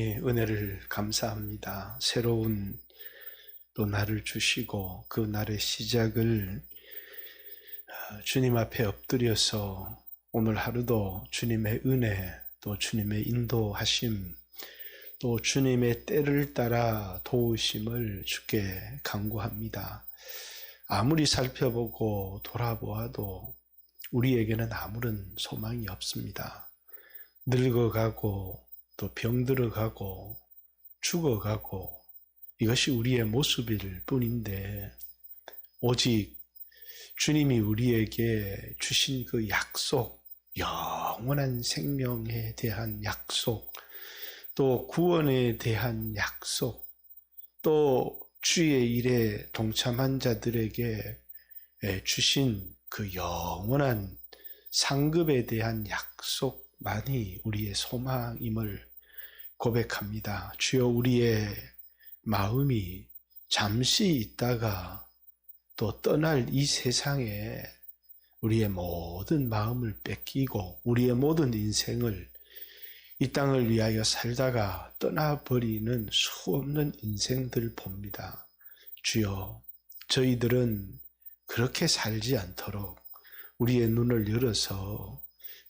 예, 은혜를 감사합니다. 새로운 또 날을 주시고 그 날의 시작을 주님 앞에 엎드려서 오늘 하루도 주님의 은혜, 또 주님의 인도하심, 또 주님의 때를 따라 도우심을 주께 간구합니다. 아무리 살펴보고 돌아보아도 우리에게는 아무런 소망이 없습니다. 늙어가고 또 병들어가고 죽어가고 이것이 우리의 모습일 뿐인데 오직 주님이 우리에게 주신 그 약속, 영원한 생명에 대한 약속, 또 구원에 대한 약속, 또 주의 일에 동참한 자들에게 주신 그 영원한 상급에 대한 약속만이 우리의 소망임을 고백합니다. 주여, 우리의 마음이 잠시 있다가 또 떠날 이 세상에 우리의 모든 마음을 뺏기고 우리의 모든 인생을 이 땅을 위하여 살다가 떠나버리는 수없는 인생들 봅니다. 주여, 저희들은 그렇게 살지 않도록 우리의 눈을 열어서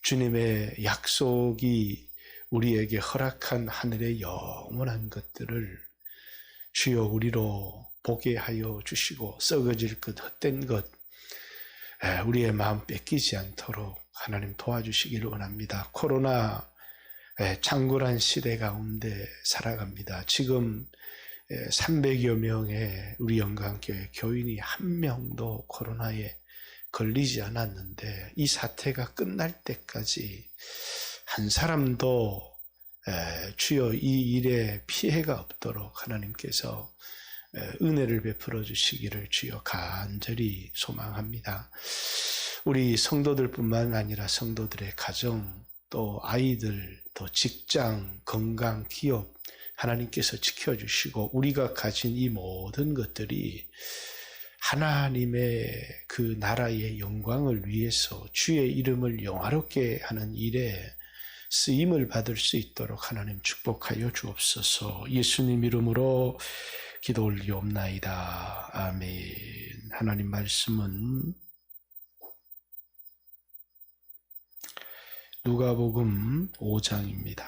주님의 약속이 우리에게 허락한 하늘의 영원한 것들을 주여 우리로 보게 하여 주시고 썩어질 것, 헛된 것, 우리의 마음 뺏기지 않도록 하나님 도와주시기를 원합니다. 코로나 창궐한 시대 가운데 살아갑니다. 지금 300여 명의 우리 영광교회 교인이 한 명도 코로나에 걸리지 않았는데 이 사태가 끝날 때까지 한 사람도 주여 이 일에 피해가 없도록 하나님께서 은혜를 베풀어 주시기를 주여 간절히 소망합니다. 우리 성도들뿐만 아니라 성도들의 가정, 또 아이들, 또 직장, 건강, 기업 하나님께서 지켜주시고 우리가 가진 이 모든 것들이 하나님의 그 나라의 영광을 위해서 주의 이름을 영화롭게 하는 일에 쓰임을 받을 수 있도록 하나님 축복하여 주옵소서. 예수님 이름으로 기도 올리옵나이다. 아멘. 하나님 말씀은 누가복음 5장입니다.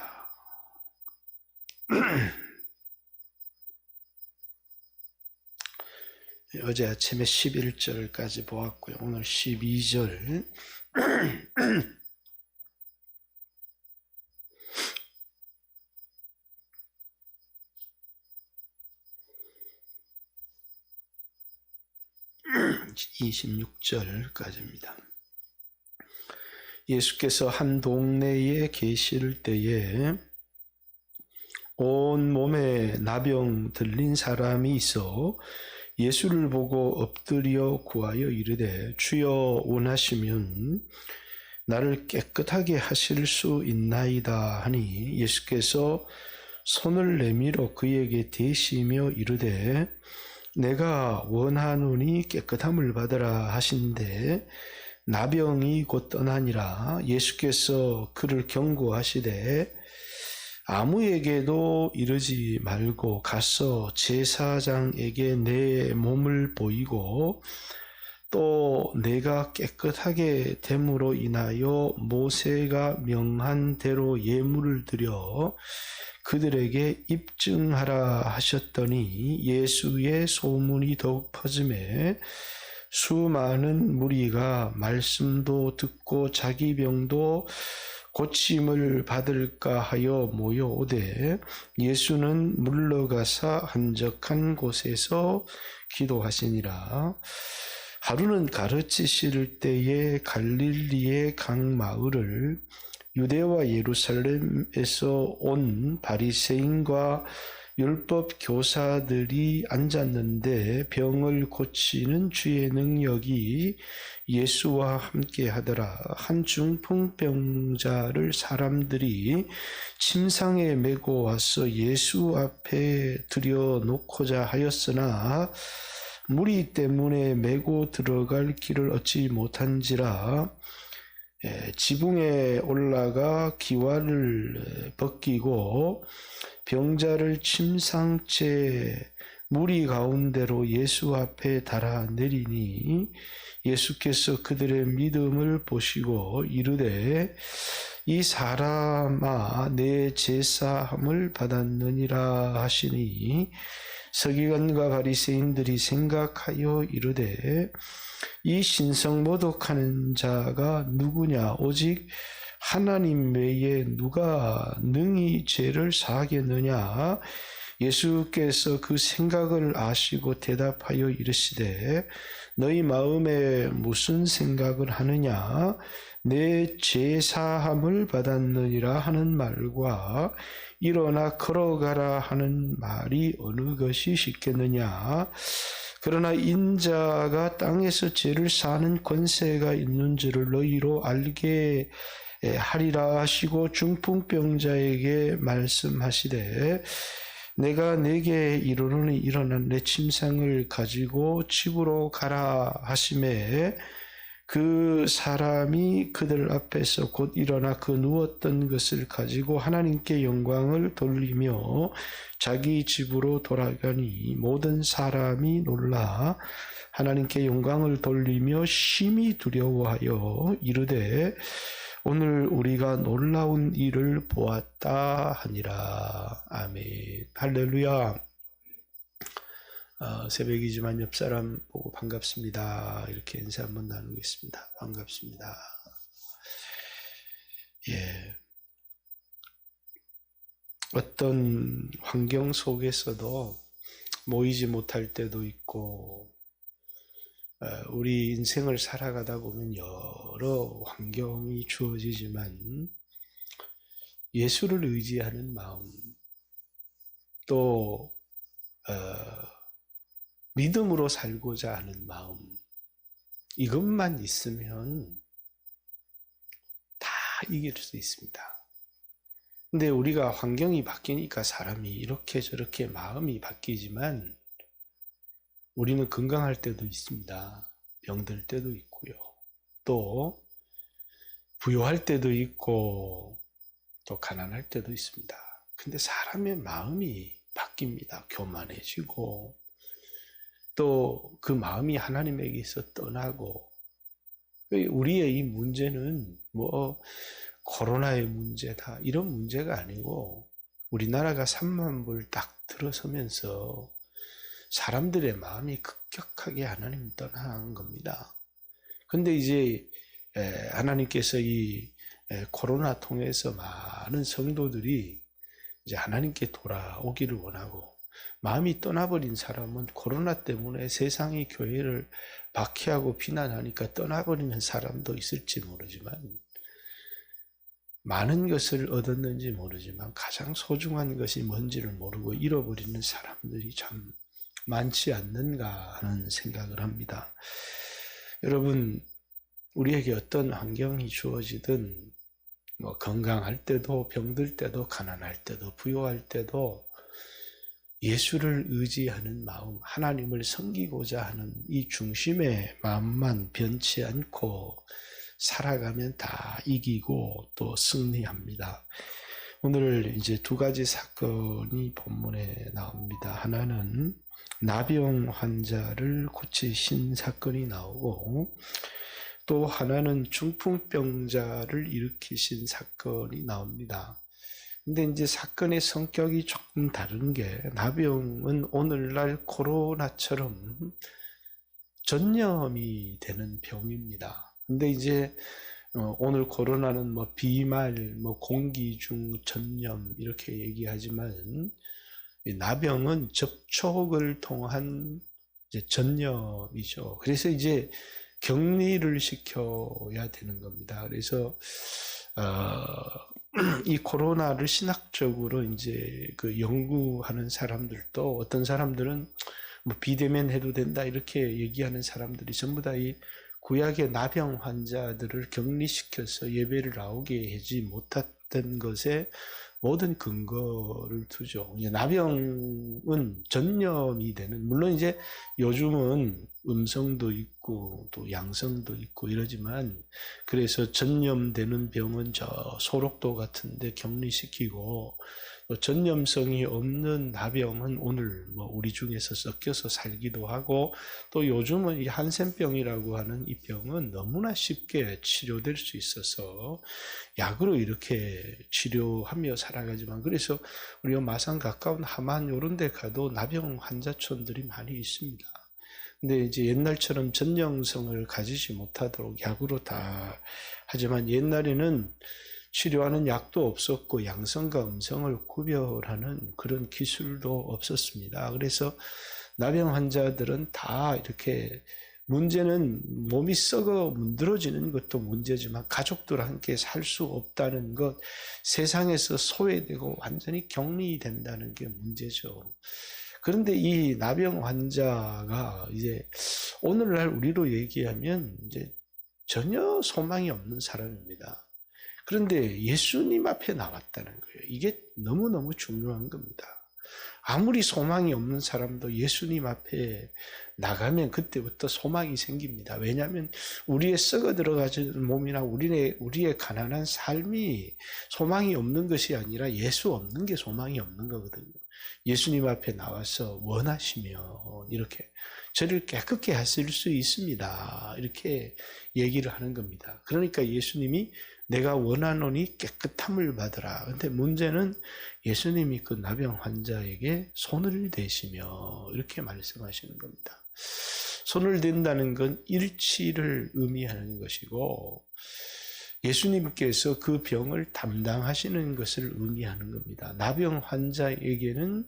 어제 아침에 11절까지 보았고요. 오늘 12절 26절까지입니다. 예수께서 한 동네에 계실 때에 온 몸에 나병 들린 사람이 있어 예수를 보고 엎드려 구하여 이르되 주여 원하시면 나를 깨끗하게 하실 수 있나이다 하니 예수께서 손을 내밀어 그에게 대시며 이르되 내가 원하노니 깨끗함을 받으라 하신대 나병이 곧 떠나니라. 예수께서 그를 경고하시되 아무에게도 이르지 말고 가서 제사장에게 내 몸을 보이고 또 내가 깨끗하게 됨으로 인하여 모세가 명한 대로 예물을 드려 그들에게 입증하라 하셨더니 예수의 소문이 더욱 퍼지매 수많은 무리가 말씀도 듣고 자기 병도 고침을 받을까 하여 모여오되 예수는 물러가사 한적한 곳에서 기도하시니라. 하루는 가르치실 때에 갈릴리의 각 마을을 유대와 예루살렘에서 온 바리새인과 율법 교사들이 앉았는데 병을 고치는 주의 능력이 예수와 함께 하더라. 한 중풍병자를 사람들이 침상에 메고 와서 예수 앞에 들여놓고자 하였으나 무리 때문에 메고 들어갈 길을 얻지 못한지라 지붕에 올라가 기와를 벗기고 병자를 침상째 무리 가운데로 예수 앞에 달아 내리니 예수께서 그들의 믿음을 보시고 이르되 이 사람아 내 제사함을 받았느니라 하시니 서기관과 바리새인들이 생각하여 이르되 이 신성모독하는 자가 누구냐 오직 하나님 외에 누가 능히 죄를 사하겠느냐. 예수께서 그 생각을 아시고 대답하여 이르시되 너희 마음에 무슨 생각을 하느냐. 내 죄사함을 받았느니라 하는 말과 일어나 걸어가라 하는 말이 어느 것이 쉽겠느냐. 그러나 인자가 땅에서 죄를 사하는 권세가 있는 줄을 너희로 알게 하리라 하시고 중풍병자에게 말씀하시되 내가 내게 이르노니 일어나 내 침상을 가지고 집으로 가라 하시매 그 사람이 그들 앞에서 곧 일어나 그 누웠던 것을 가지고 하나님께 영광을 돌리며 자기 집으로 돌아가니 모든 사람이 놀라 하나님께 영광을 돌리며 심히 두려워하여 이르되 오늘 우리가 놀라운 일을 보았다 하니라. 아멘. 할렐루야. 새벽이지만 옆 사람 보고 반갑습니다. 이렇게 인사 한번 나누겠습니다. 반갑습니다. 예. 어떤 환경 속에서도 모이지 못할 때도 있고, 우리 인생을 살아가다 보면 여러 환경이 주어지지만 예수를 의지하는 마음, 또 믿음으로 살고자 하는 마음, 이것만 있으면 다 이길 수 있습니다. 근데 우리가 환경이 바뀌니까 사람이 이렇게 저렇게 마음이 바뀌지만 우리는 건강할 때도 있습니다. 병들 때도 있고요. 또 부유할 때도 있고 또 가난할 때도 있습니다. 근데 사람의 마음이 바뀝니다. 교만해지고 또 그 마음이 하나님에게서 떠나고. 우리의 이 문제는 코로나의 문제다 이런 문제가 아니고 우리나라가 3만 불 딱 들어서면서 사람들의 마음이 급격하게 하나님 떠난 겁니다. 근데 이제 하나님께서 이 코로나 통해서 많은 성도들이 이제 하나님께 돌아오기를 원하고, 마음이 떠나버린 사람은 코로나 때문에 세상이 교회를 박해하고 비난하니까 떠나버리는 사람도 있을지 모르지만, 많은 것을 얻었는지 모르지만 가장 소중한 것이 뭔지를 모르고 잃어버리는 사람들이 참 많지 않는가 하는 생각을 합니다. 여러분, 우리에게 어떤 환경이 주어지든 건강할 때도 병들 때도 가난할 때도 부유할 때도 예수를 의지하는 마음, 하나님을 섬기고자 하는 이 중심의 마음만 변치 않고 살아가면 다 이기고 또 승리합니다. 오늘 이제 두 가지 사건이 본문에 나옵니다. 하나는 나병 환자를 고치신 사건이 나오고, 또 하나는 중풍병자를 일으키신 사건이 나옵니다. 근데 이제 사건의 성격이 조금 다른 게, 나병은 오늘날 코로나처럼 전염이 되는 병입니다. 근데 이제 오늘 코로나는 비말, 공기 중 전염 이렇게 얘기하지만, 나병은 접촉을 통한 이제 전염이죠. 그래서 이제 격리를 시켜야 되는 겁니다. 그래서 이 코로나를 신학적으로 이제 연구하는 사람들도, 어떤 사람들은 비대면 해도 된다 이렇게 얘기하는 사람들이 전부 다 이 구약의 나병 환자들을 격리시켜서 예배를 나오게 하지 못했던 것에 모든 근거를 두죠. 이제 나병은 전염이 되는, 물론 이제 요즘은 음성도 있고 또 양성도 있고 이러지만, 그래서 전염되는 병은 저 소록도 같은데 격리시키고, 또 전염성이 없는 나병은 오늘 뭐 우리 중에서 섞여서 살기도 하고, 또 요즘은 이 한센병이라고 하는 이 병은 너무나 쉽게 치료될 수 있어서 약으로 이렇게 치료하며 살아가지만, 그래서 우리가 마산 가까운 함안 이런 데 가도 나병 환자촌들이 많이 있습니다. 근데 이제 옛날처럼 전염성을 가지지 못하도록 약으로 다 하지만, 옛날에는 치료하는 약도 없었고 양성과 음성을 구별하는 그런 기술도 없었습니다. 그래서 나병 환자들은 다 이렇게, 문제는 몸이 썩어 문드러지는 것도 문제지만 가족들과 함께 살 수 없다는 것, 세상에서 소외되고 완전히 격리된다는 게 문제죠. 그런데 이 나병 환자가 이제 오늘날 우리로 얘기하면 이제 전혀 소망이 없는 사람입니다. 그런데 예수님 앞에 나왔다는 거예요. 이게 너무너무 중요한 겁니다. 아무리 소망이 없는 사람도 예수님 앞에 나가면 그때부터 소망이 생깁니다. 왜냐하면 우리의 썩어 들어가는 몸이나 우리의 가난한 삶이 소망이 없는 것이 아니라 예수 없는 게 소망이 없는 거거든요. 예수님 앞에 나와서 원하시면 이렇게 저를 깨끗게 하실 수 있습니다. 이렇게 얘기를 하는 겁니다. 그러니까 예수님이 내가 원하노니 깨끗함을 받으라. 근데 문제는 예수님이 그 나병 환자에게 손을 대시며 이렇게 말씀하시는 겁니다. 손을 댄다는 건 일치를 의미하는 것이고, 예수님께서 그 병을 담당하시는 것을 의미하는 겁니다. 나병 환자에게는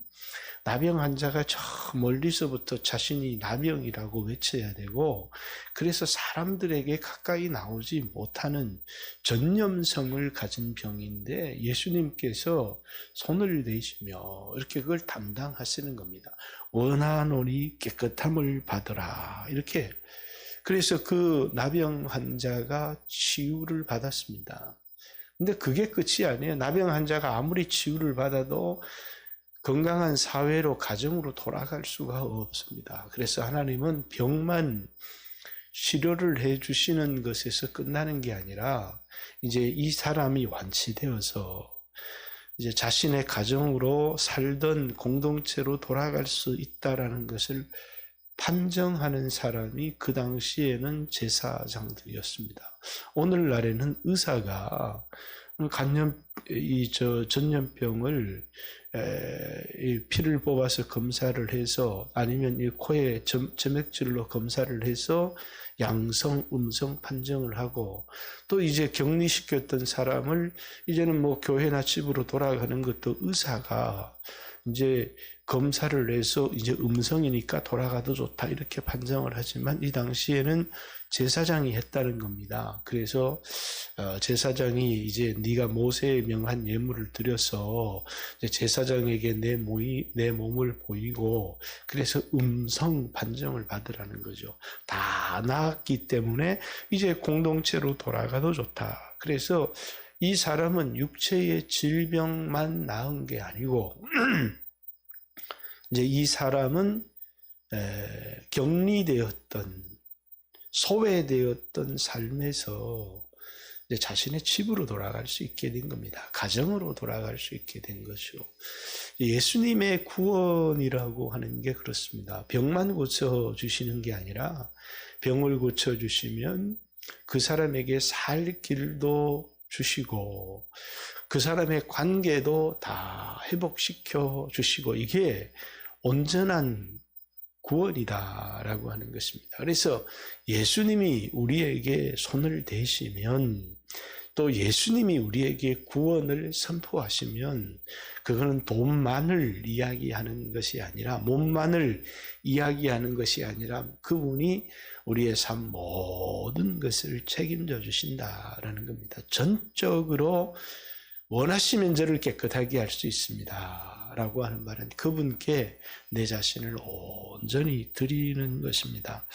나병 환자가 저 멀리서부터 자신이 나병이라고 외쳐야 되고, 그래서 사람들에게 가까이 나오지 못하는 전염성을 가진 병인데, 예수님께서 손을 대시며 이렇게 그걸 담당하시는 겁니다. 원하노니 깨끗함을 받으라. 이렇게. 그래서 그 나병 환자가 치유를 받았습니다. 근데 그게 끝이 아니에요. 나병 환자가 아무리 치유를 받아도 건강한 사회로, 가정으로 돌아갈 수가 없습니다. 그래서 하나님은 병만 치료를 해주시는 것에서 끝나는 게 아니라, 이제 이 사람이 완치되어서 이제 자신의 가정으로 살던 공동체로 돌아갈 수 있다라는 것을 판정하는 사람이 그 당시에는 제사장들이었습니다. 오늘날에는 의사가 전염병을 이 피를 뽑아서 검사를 해서, 아니면 이 코에 점액질로 검사를 해서 양성, 음성 판정을 하고, 또 이제 격리시켰던 사람을 이제는 뭐 교회나 집으로 돌아가는 것도 의사가 이제 검사를 해서 이제 음성이니까 돌아가도 좋다 이렇게 판정을 하지만, 이 당시에는 제사장이 했다는 겁니다. 그래서 제사장이 이제 네가 모세의 명한 예물을 드려서 제사장에게 내 몸을 보이고, 그래서 음성 판정을 받으라는 거죠. 다 나았기 때문에 이제 공동체로 돌아가도 좋다. 그래서 이 사람은 육체의 질병만 나은 게 아니고 이제 이 사람은 격리되었던, 소외되었던 삶에서 이제 자신의 집으로 돌아갈 수 있게 된 겁니다. 가정으로 돌아갈 수 있게 된 것이요. 예수님의 구원이라고 하는 게 그렇습니다. 병만 고쳐주시는 게 아니라, 병을 고쳐주시면 그 사람에게 살 길도 주시고, 그 사람의 관계도 다 회복시켜 주시고, 이게 온전한 구원이다라고 하는 것입니다. 그래서 예수님이 우리에게 손을 대시면, 또 예수님이 우리에게 구원을 선포하시면, 그거는 돈만을 이야기하는 것이 아니라, 몸만을 이야기하는 것이 아니라, 그분이 우리의 삶 모든 것을 책임져 주신다라는 겁니다. 전적으로 원하시면 저를 깨끗하게 할 수 있습니다 라고 하는 말은 그분께 내 자신을 온전히 드리는 것입니다.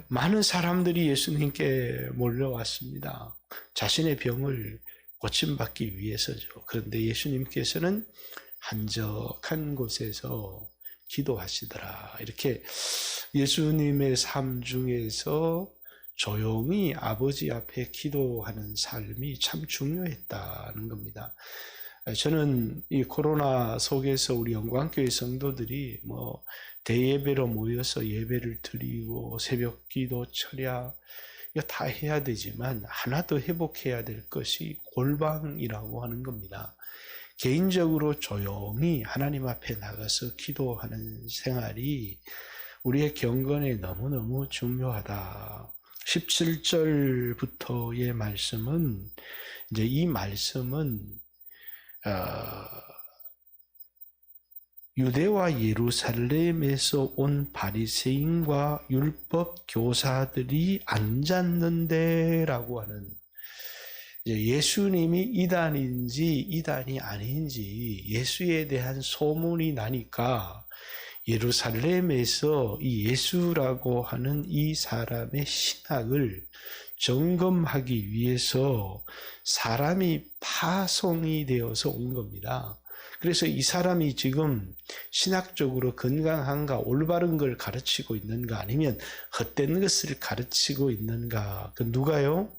많은 사람들이 예수님께 몰려왔습니다. 자신의 병을 고침받기 위해서죠. 그런데 예수님께서는 한적한 곳에서 기도하시더라. 이렇게 예수님의 삶 중에서 조용히 아버지 앞에 기도하는 삶이 참 중요했다는 겁니다. 저는 이 코로나 속에서 우리 영광교회 성도들이 대예배로 모여서 예배를 드리고 새벽 기도, 철야 이거 다 해야 되지만 하나 더 회복해야 될 것이 골방이라고 하는 겁니다. 개인적으로 조용히 하나님 앞에 나가서 기도하는 생활이 우리의 경건에 너무너무 중요하다. 17절부터의 말씀은 이제 이 말씀은 유대와 예루살렘에서 온 바리새인과 율법 교사들이 앉았는데라고 하는 예수님이 이단인지 이단이 아닌지 예수에 대한 소문이 나니까 예루살렘에서 이 예수라고 하는 이 사람의 신학을 점검하기 위해서 사람이 파송이 되어서 온 겁니다. 그래서 이 사람이 지금 신학적으로 건강한가, 올바른 걸 가르치고 있는가, 아니면 헛된 것을 가르치고 있는가. 그 누가요?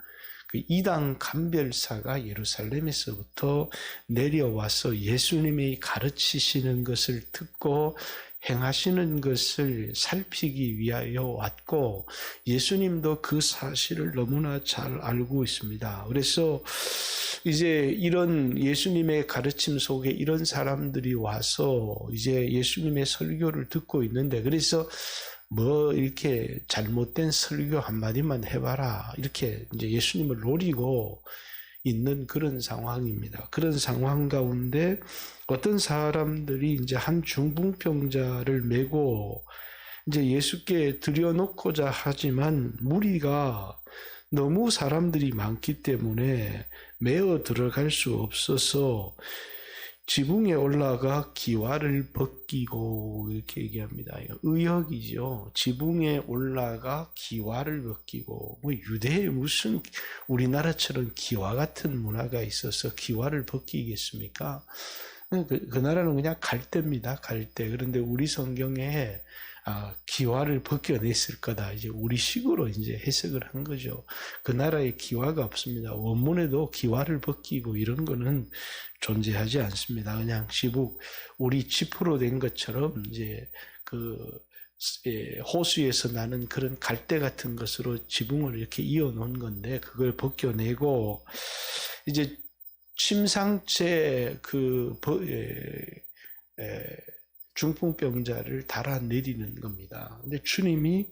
그 이단 감별사가 예루살렘에서부터 내려와서 예수님이 가르치시는 것을 듣고 행하시는 것을 살피기 위하여 왔고, 예수님도 그 사실을 너무나 잘 알고 있습니다. 그래서 이제 이런 예수님의 가르침 속에 이런 사람들이 와서 이제 예수님의 설교를 듣고 있는데, 그래서 이렇게 잘못된 설교 한마디만 해봐라, 이렇게 이제 예수님을 노리고 있는 그런 상황입니다. 그런 상황 가운데 어떤 사람들이 이제 한 중풍병자를 메고 이제 예수께 드려놓고자 하지만 무리가 너무 사람들이 많기 때문에 메어 들어갈 수 없어서 지붕에 올라가 기와를 벗기고, 이렇게 얘기합니다. 의역이죠. 지붕에 올라가 기와를 벗기고, 유대에 무슨 우리나라처럼 기와 같은 문화가 있어서 기와를 벗기겠습니까? 그 나라는 그냥 갈대입니다. 갈대. 그런데 우리 성경에 기와를 벗겨냈을 거다. 이제 우리식으로 이제 해석을 한 거죠. 그 나라에 기와가 없습니다. 원문에도 기와를 벗기고 이런 거는 존재하지 않습니다. 그냥 우리 지프로 된 것처럼 이제 호수에서 나는 그런 갈대 같은 것으로 지붕을 이렇게 이어 놓은 건데, 그걸 벗겨내고 이제 침상째 중풍병자를 달아내리는 겁니다. 근데 주님이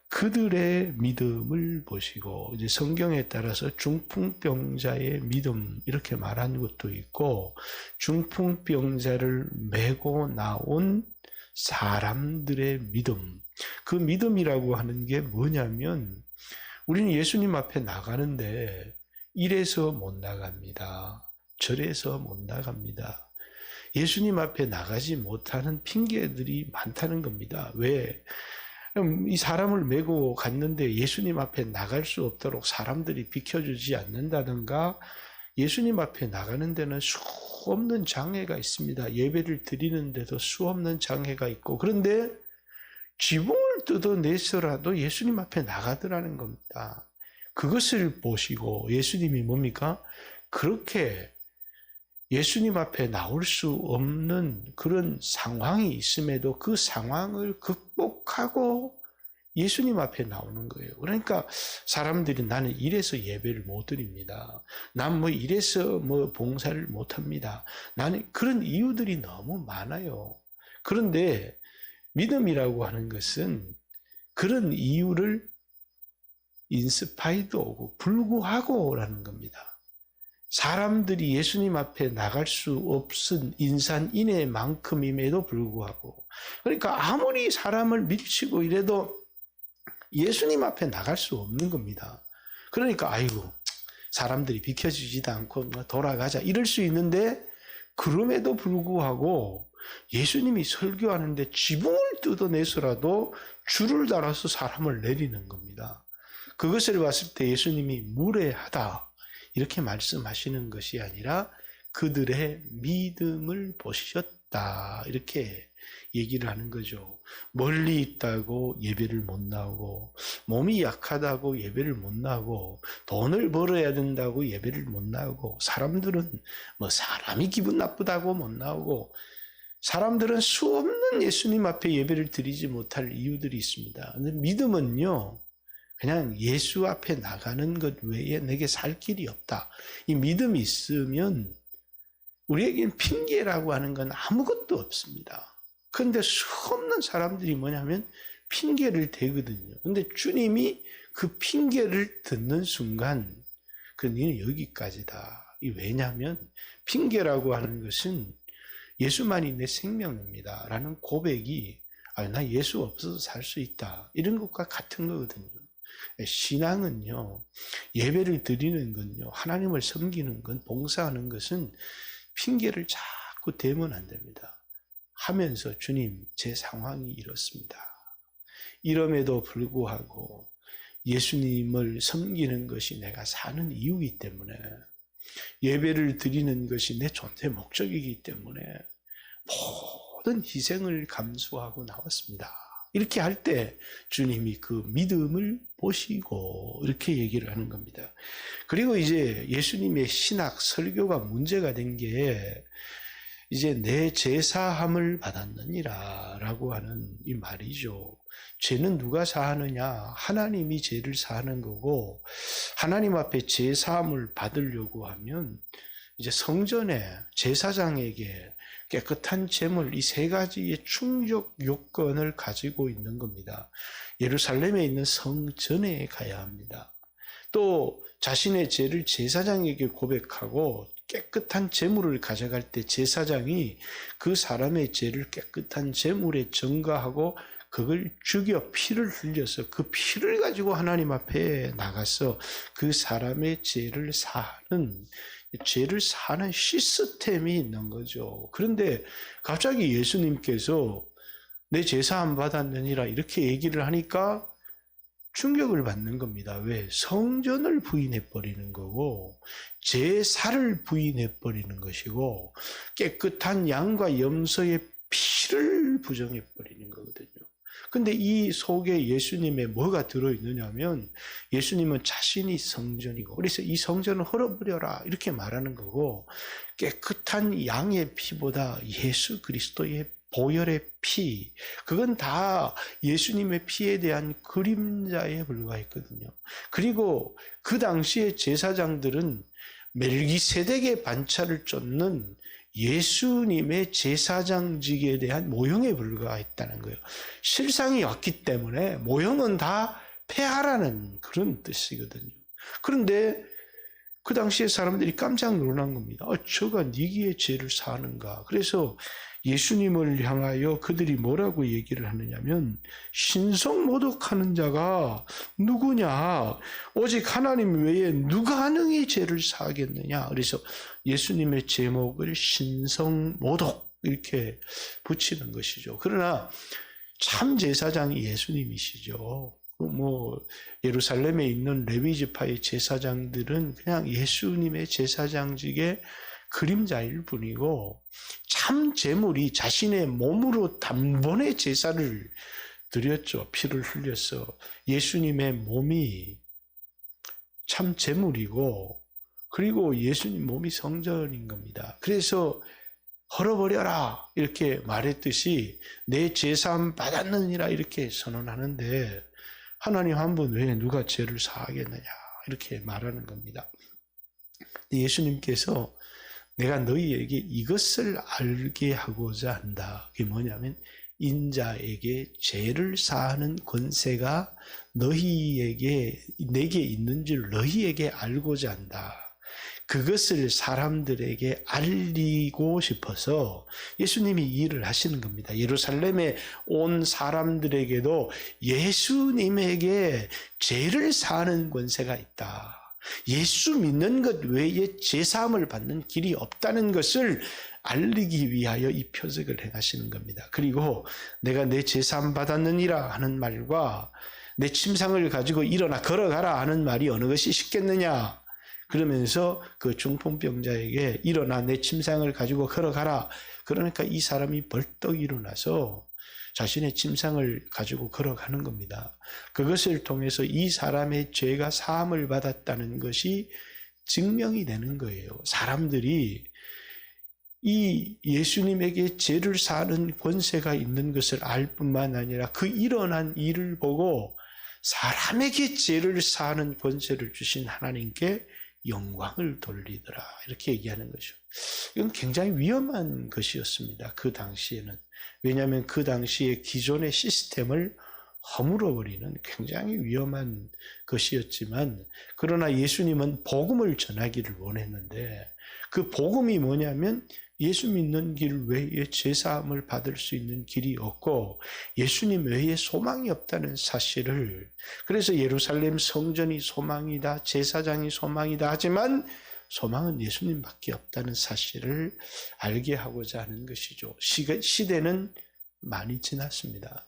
그들의 믿음을 보시고, 이제 성경에 따라서 중풍병자의 믿음 이렇게 말한 것도 있고, 중풍병자를 메고 나온 사람들의 믿음, 그 믿음이라고 하는 게 뭐냐면, 우리는 예수님 앞에 나가는데 이래서 못 나갑니다. 저래서 못 나갑니다. 예수님 앞에 나가지 못하는 핑계들이 많다는 겁니다. 왜? 이 사람을 메고 갔는데 예수님 앞에 나갈 수 없도록 사람들이 비켜주지 않는다든가, 예수님 앞에 나가는 데는 수없는 장애가 있습니다. 예배를 드리는데도 수없는 장애가 있고, 그런데 지붕을 뜯어내서라도 예수님 앞에 나가더라는 겁니다. 그것을 보시고 예수님이 뭡니까? 그렇게 예수님 앞에 나올 수 없는 그런 상황이 있음에도 그 상황을 극복하고 예수님 앞에 나오는 거예요. 그러니까 사람들이 나는 이래서 예배를 못 드립니다. 난 이래서 봉사를 못 합니다. 나는 그런 이유들이 너무 많아요. 그런데 믿음이라고 하는 것은 그런 이유를 인스파이드 오고 불구하고라는 겁니다. 사람들이 예수님 앞에 나갈 수 없은 인산인해만큼임에도 불구하고, 그러니까 아무리 사람을 밀치고 이래도 예수님 앞에 나갈 수 없는 겁니다. 그러니까 아이고 사람들이 비켜주지도 않고 돌아가자 이럴 수 있는데, 그럼에도 불구하고 예수님이 설교하는데 지붕을 뜯어내서라도 줄을 달아서 사람을 내리는 겁니다. 그것을 봤을 때 예수님이 무례하다, 이렇게 말씀하시는 것이 아니라 그들의 믿음을 보셨다. 이렇게 얘기를 하는 거죠. 멀리 있다고 예배를 못 나오고, 몸이 약하다고 예배를 못 나오고, 돈을 벌어야 된다고 예배를 못 나오고, 사람들은 사람이 기분 나쁘다고 못 나오고, 사람들은 수없는 예수님 앞에 예배를 드리지 못할 이유들이 있습니다. 근데 믿음은요, 그냥 예수 앞에 나가는 것 외에 내게 살 길이 없다. 이 믿음이 있으면 우리에겐 핑계라고 하는 건 아무것도 없습니다. 그런데 수없는 사람들이 뭐냐면 핑계를 대거든요. 근데 주님이 그 핑계를 듣는 순간 너는 여기까지다. 왜냐하면 핑계라고 하는 것은 예수만이 내 생명입니다 라는 고백이 나 예수 없어서 살 수 있다. 이런 것과 같은 거거든요. 신앙은요, 예배를 드리는 건요, 하나님을 섬기는 건, 봉사하는 것은 핑계를 자꾸 대면 안 됩니다. 하면서 주님, 제 상황이 이렇습니다. 이럼에도 불구하고 예수님을 섬기는 것이 내가 사는 이유이기 때문에, 예배를 드리는 것이 내 존재 목적이기 때문에 모든 희생을 감수하고 나왔습니다. 이렇게 할 때 주님이 그 믿음을 보시고 이렇게 얘기를 하는 겁니다. 그리고 이제 예수님의 신학 설교가 문제가 된 게 이제 내 제사함을 받았느니라 라고 하는 이 말이죠. 죄는 누가 사하느냐? 하나님이 죄를 사하는 거고, 하나님 앞에 제사함을 받으려고 하면 이제 성전에 제사장에게 깨끗한 제물, 이 세 가지의 충족 요건을 가지고 있는 겁니다. 예루살렘에 있는 성전에 가야 합니다. 또 자신의 죄를 제사장에게 고백하고 깨끗한 제물을 가져갈 때 제사장이 그 사람의 죄를 깨끗한 제물에 전가하고 그걸 죽여 피를 흘려서 그 피를 가지고 하나님 앞에 나가서 그 사람의 죄를 사는 시스템이 있는 거죠. 그런데 갑자기 예수님께서 내 제사함 받았느니라 이렇게 얘기를 하니까 충격을 받는 겁니다. 왜? 성전을 부인해버리는 거고 제사를 부인해버리는 것이고 깨끗한 양과 염소의 피를 부정해버리는 거거든요. 근데 이 속에 예수님의 뭐가 들어있느냐면 예수님은 자신이 성전이고, 그래서 이 성전을 헐어버려라 이렇게 말하는 거고, 깨끗한 양의 피보다 예수 그리스도의 보혈의 피, 그건 다 예수님의 피에 대한 그림자에 불과했거든요. 그리고 그 당시에 제사장들은 멜기세덱의 반차를 쫓는 예수님의 제사장직에 대한 모형에 불과했다는 거예요. 실상이 왔기 때문에 모형은 다 폐하라는 그런 뜻이거든요. 그런데 그 당시에 사람들이 깜짝 놀란 겁니다. 저가 니기의 죄를 사하는가. 그래서 예수님을 향하여 그들이 뭐라고 얘기를 하느냐면 신성모독하는 자가 누구냐? 오직 하나님 외에 누가 능히 죄를 사하겠느냐? 그래서 예수님의 제목을 신성모독 이렇게 붙이는 것이죠. 그러나 참 제사장이 예수님이시죠. 예루살렘에 있는 레위 지파의 제사장들은 그냥 예수님의 제사장직의 그림자일 뿐이고, 참 제물이 자신의 몸으로 단번에 제사를 드렸죠. 피를 흘려서. 예수님의 몸이 참 제물이고, 그리고 예수님 몸이 성전인 겁니다. 그래서 헐어버려라 이렇게 말했듯이 내 제사함 받았느니라 이렇게 선언하는데, 하나님 한 분 외에 누가 죄를 사하겠느냐 이렇게 말하는 겁니다. 예수님께서 내가 너희에게 이것을 알게 하고자 한다. 그게 뭐냐면 인자에게 죄를 사하는 권세가 내게 있는 줄 너희에게 알고자 한다. 그것을 사람들에게 알리고 싶어서 예수님이 이 일을 하시는 겁니다. 예루살렘에 온 사람들에게도 예수님에게 죄를 사하는 권세가 있다. 예수 믿는 것 외에 제사함을 받는 길이 없다는 것을 알리기 위하여 이 표적을 행하시는 겁니다. 그리고 내가 내 제사함 받았느니라 하는 말과 내 침상을 가지고 일어나 걸어가라 하는 말이 어느 것이 쉽겠느냐? 그러면서 그 중풍병자에게 일어나 내 침상을 가지고 걸어가라. 그러니까 이 사람이 벌떡 일어나서 자신의 침상을 가지고 걸어가는 겁니다. 그것을 통해서 이 사람의 죄가 사함을 받았다는 것이 증명이 되는 거예요. 사람들이 이 예수님에게 죄를 사는 권세가 있는 것을 알 뿐만 아니라 그 일어난 일을 보고 사람에게 죄를 사하는 권세를 주신 하나님께 영광을 돌리더라. 이렇게 얘기하는 거죠. 이건 굉장히 위험한 것이었습니다. 그 당시에는. 왜냐하면 그 당시에 기존의 시스템을 허물어버리는 굉장히 위험한 것이었지만, 그러나 예수님은 복음을 전하기를 원했는데, 그 복음이 뭐냐면 예수 믿는 길 외에 죄사함을 받을 수 있는 길이 없고 예수님 외에 소망이 없다는 사실을, 그래서 예루살렘 성전이 소망이다, 제사장이 소망이다 하지만 소망은 예수님밖에 없다는 사실을 알게 하고자 하는 것이죠. 시대는 많이 지났습니다.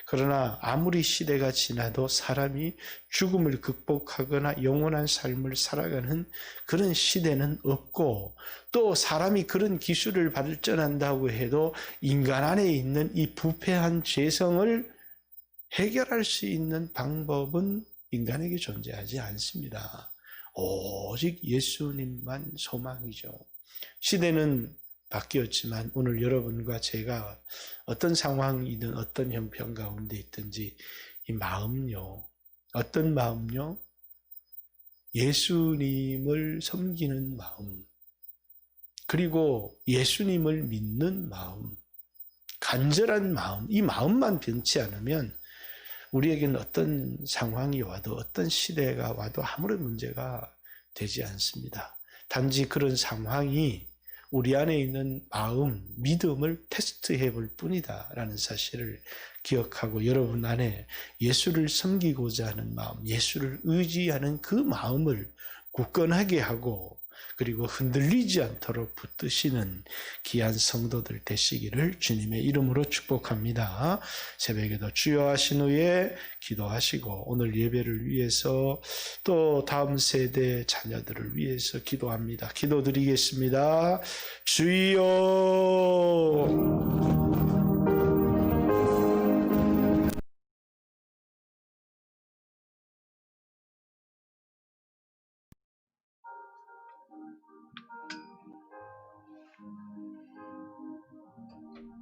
그러나 아무리 시대가 지나도 사람이 죽음을 극복하거나 영원한 삶을 살아가는 그런 시대는 없고, 또 사람이 그런 기술을 발전한다고 해도 인간 안에 있는 이 부패한 죄성을 해결할 수 있는 방법은 인간에게 존재하지 않습니다. 오직 예수님만 소망이죠. 시대는 바뀌었지만 오늘 여러분과 제가 어떤 상황이든 어떤 형편 가운데 있든지 이 마음요. 어떤 마음요? 예수님을 섬기는 마음, 그리고 예수님을 믿는 마음, 간절한 마음, 이 마음만 변치 않으면 우리에게는 어떤 상황이 와도 어떤 시대가 와도 아무런 문제가 되지 않습니다. 단지 그런 상황이 우리 안에 있는 마음, 믿음을 테스트해 볼 뿐이다라는 사실을 기억하고 여러분 안에 예수를 섬기고자 하는 마음, 예수를 의지하는 그 마음을 굳건하게 하고 그리고 흔들리지 않도록 붙드시는 귀한 성도들 되시기를 주님의 이름으로 축복합니다. 새벽에도 주여 하신 후에 기도하시고 오늘 예배를 위해서 또 다음 세대 자녀들을 위해서 기도합니다. 기도드리겠습니다. 주여.